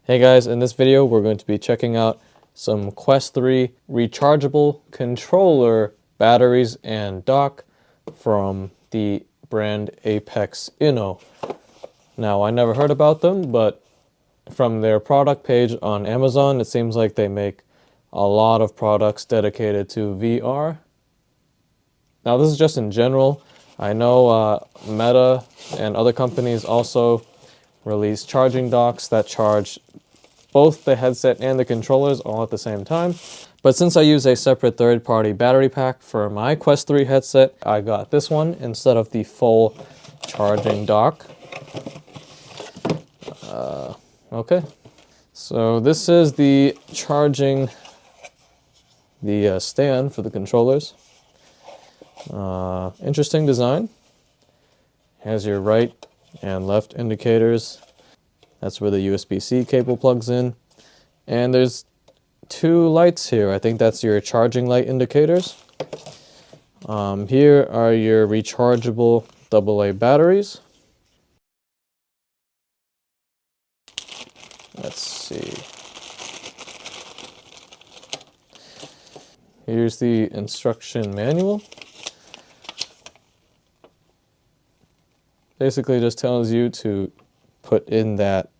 Hey guys, in this video we're going to be checking out some Quest 3 rechargeable controller batteries and dock from the brand Apexinno. Now, I never heard about them, but from their product page on Amazon, it seems like they make a lot of products dedicated to VR. Now, this is just in general. I know Meta and other companies also release charging docks that charge both the headset and the controllers all at the same time. But since I use a separate third-party battery pack for my Quest 3 headset, I got this one instead of the full charging dock. Okay, so this is the charging, the stand for the controllers. Interesting design. Has your right and left indicators. That's where the USB-C cable plugs in. And there's two lights here. I think that's your charging light indicators. Here are your rechargeable AA batteries. Let's see. Here's the instruction manual. Basically just tells you to put in that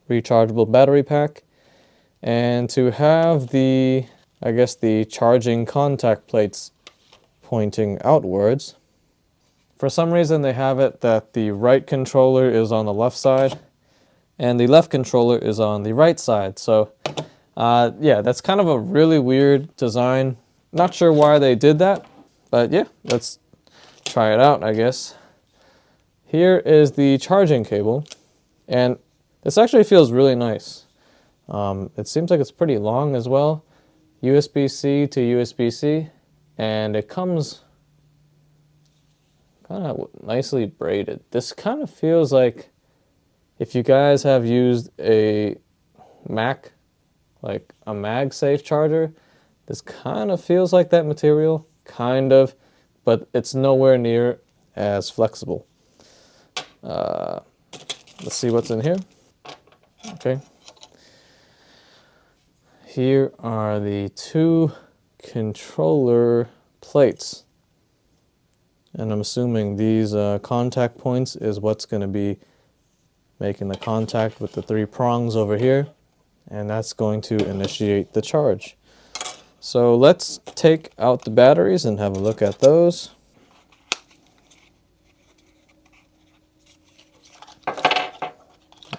rechargeable battery pack and to have the, I guess, the charging contact plates pointing outwards. For some reason they have it that the right controller is on the left side and the left controller is on the right side. So yeah, that's kind of a really weird design. Not sure why they did that, but yeah, let's try it out, I guess. Here is the charging cable, and this actually feels really nice. It seems like it's pretty long as well. USB-C to USB-C, and it comes kind of nicely braided. This kind of feels like if you guys have used a Mac, like a MagSafe charger, this kind of feels like that material, kind of, but it's nowhere near as flexible. Let's see what's in here. Okay. Here are the two controller plates. And I'm assuming these contact points is what's going to be making the contact with the three prongs over here. And that's going to initiate the charge. So let's take out the batteries and have a look at those.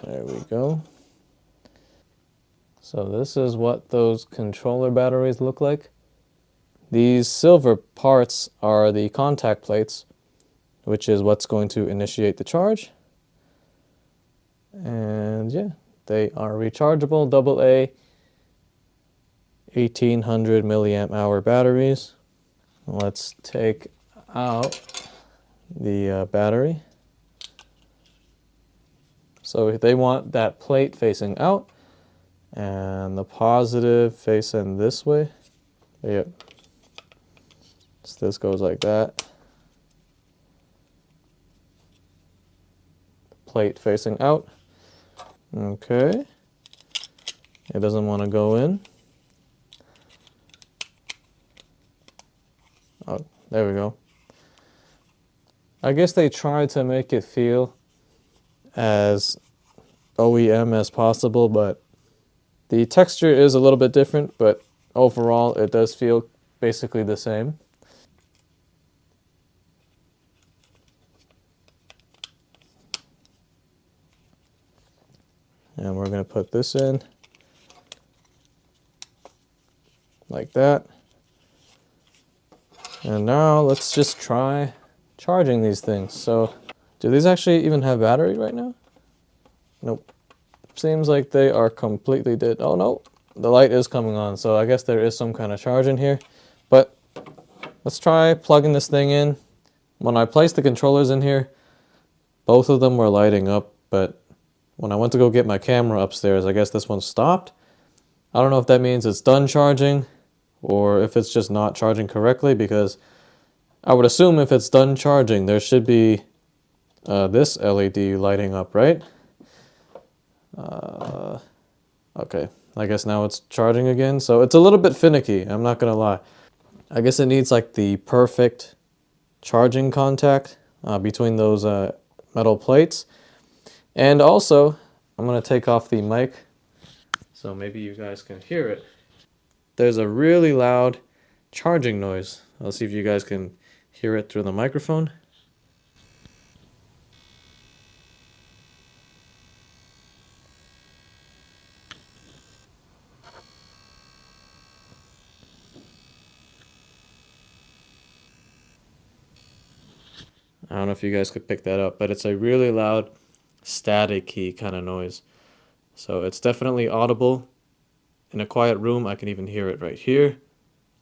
There we go. So this is what those controller batteries look like. These silver parts are the contact plates, which is what's going to initiate the charge. And yeah, they are rechargeable AA 1800 milliamp hour batteries. Let's take out the battery. So they want that plate facing out and the positive facing this way. Yep. So this goes like that. Plate facing out. Okay. It doesn't want to go in. Oh, there we go. I guess they tried to make it feel as OEM as possible, but the texture is a little bit different, but overall it does feel basically the same. And we're going to put this in like that. And now let's just try charging these things. So do these actually even have battery right now? Nope. Seems like they are completely dead. Oh no, the light is coming on, so I guess there is some kind of charge in here. But let's try plugging this thing in. When I placed the controllers in here, both of them were lighting up, but when I went to go get my camera upstairs, I guess this one stopped. I don't know if that means it's done charging or if it's just not charging correctly, because I would assume if it's done charging, there should be this LED lighting up, right? Okay, I guess now it's charging again. So it's a little bit finicky, I'm not gonna lie. I guess it needs like the perfect charging contact between those metal plates. And also, I'm gonna take off the mic so maybe you guys can hear it. There's a really loud charging noise. I'll see if you guys can hear it through the microphone. I don't know if you guys could pick that up, but it's a really loud static-y kind of noise. So it's definitely audible. In a quiet room, I can even hear it right here.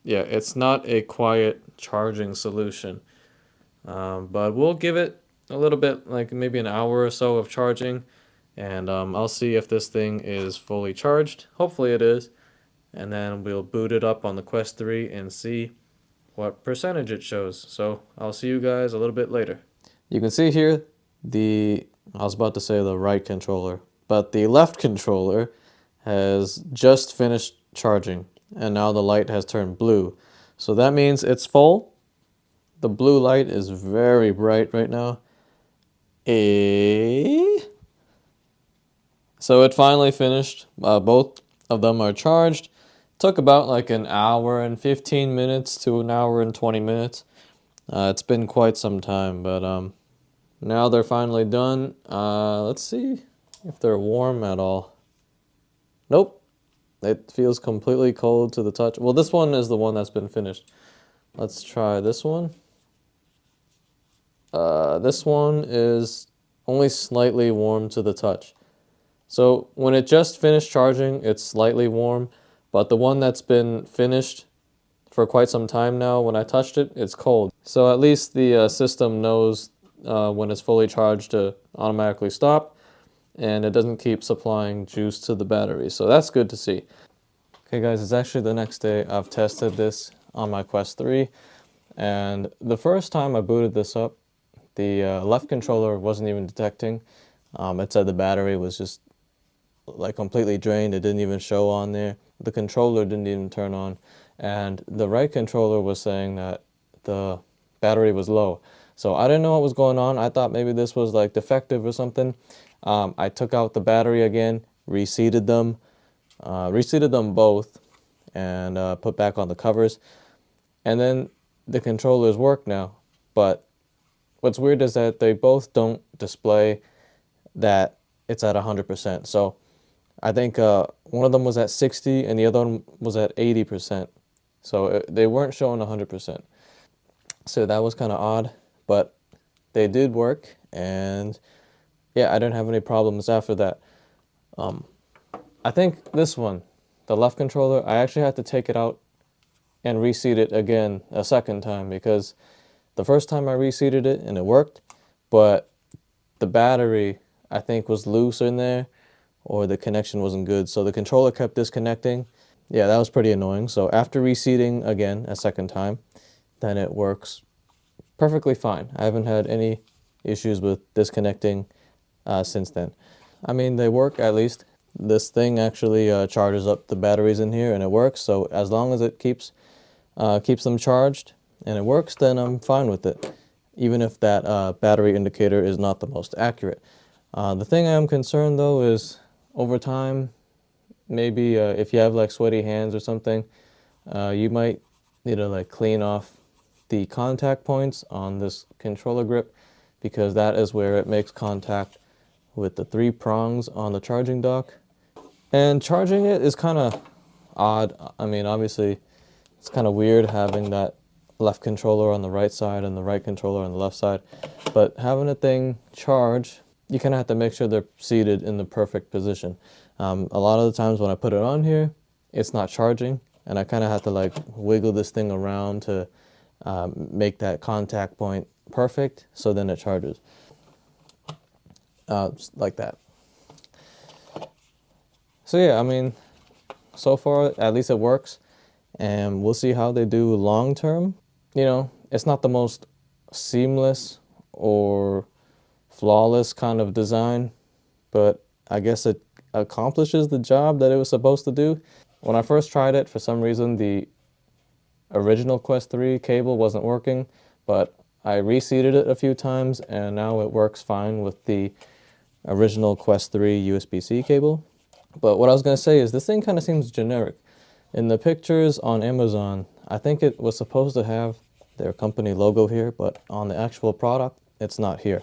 Yeah, it's not a quiet charging solution, but we'll give it a little bit, like maybe an hour or so of charging, and I'll see if this thing is fully charged. Hopefully it is, and then we'll boot it up on the Quest 3 and see what percentage it shows. So I'll see you guys a little bit later. You can see here I was about to say the right controller, but the left controller has just finished charging, and now the light has turned blue. So that means it's full. The blue light is very bright right now. So it finally finished. Both of them are charged. Took about like an hour and 15 minutes to an hour and 20 minutes. It's been quite some time, but now they're finally done. Let's see if they're warm at all. Nope. It feels completely cold to the touch. Well, this one is the one that's been finished. Let's try this one. This one is only slightly warm to the touch. So when it just finished charging, it's slightly warm, but the one that's been finished for quite some time now, when I touched it, it's cold. So at least the system knows when it's fully charged to automatically stop, and it doesn't keep supplying juice to the battery. So that's good to see. Okay guys, it's actually the next day I've tested this on my Quest 3, and the first time I booted this up, the left controller wasn't even detecting. It said the battery was just like completely drained. It didn't even show on there. The controller didn't even turn on, and the right controller was saying that the battery was low. So I didn't know what was going on. I thought maybe this was like defective or something. I took out the battery again, reseated them both, and put back on the covers, and then the controllers work now. But what's weird is that they both don't display that it's at 100%. So I think one of them was at 60 and the other one was at 80%. So they weren't showing 100%. So that was kind of odd, but they did work, and yeah, I didn't have any problems after that. I think this one, the left controller, I actually had to take it out and reseat it again a second time, because the first time I reseated it and it worked, but the battery I think was loose in there, or the connection wasn't good, so the controller kept disconnecting. Yeah, that was pretty annoying. So after reseating again a second time, then it works perfectly fine. I haven't had any issues with disconnecting since then. I mean, they work at least. This thing actually charges up the batteries in here, and it works. So as long as it keeps them charged and it works, then I'm fine with it, even if that battery indicator is not the most accurate. The thing I'm concerned though is over time, maybe if you have like sweaty hands or something, you might need to like clean off the contact points on this controller grip, because that is where it makes contact with the 3 prongs on the charging dock. And charging it is kind of odd. I mean, obviously it's kind of weird having that left controller on the right side and the right controller on the left side, but having a thing charge, you kind of have to make sure they're seated in the perfect position. A lot of the times when I put it on here, it's not charging, and I kind of have to like wiggle this thing around to make that contact point perfect, so then it charges. Like that. So yeah, I mean, so far at least it works, and we'll see how they do long term. You know, it's not the most seamless or flawless kind of design, but I guess it accomplishes the job that it was supposed to do. When I first tried it, for some reason the original Quest 3 cable wasn't working, but I reseated it a few times and now it works fine with the original Quest 3 USB-C cable. But what I was going to say is this thing kind of seems generic. In the pictures on Amazon, I think it was supposed to have their company logo here, but on the actual product, it's not here.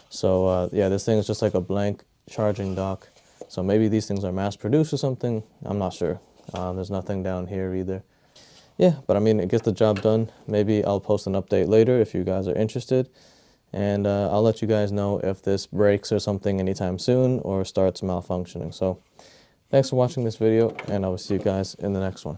So yeah, this thing is just like a blank charging dock. So maybe these things are mass produced or something. I'm not sure. There's nothing down here either. Yeah, but I mean, it gets the job done. Maybe I'll post an update later if you guys are interested. And I'll let you guys know if this breaks or something anytime soon or starts malfunctioning. So thanks for watching this video, and I will see you guys in the next one.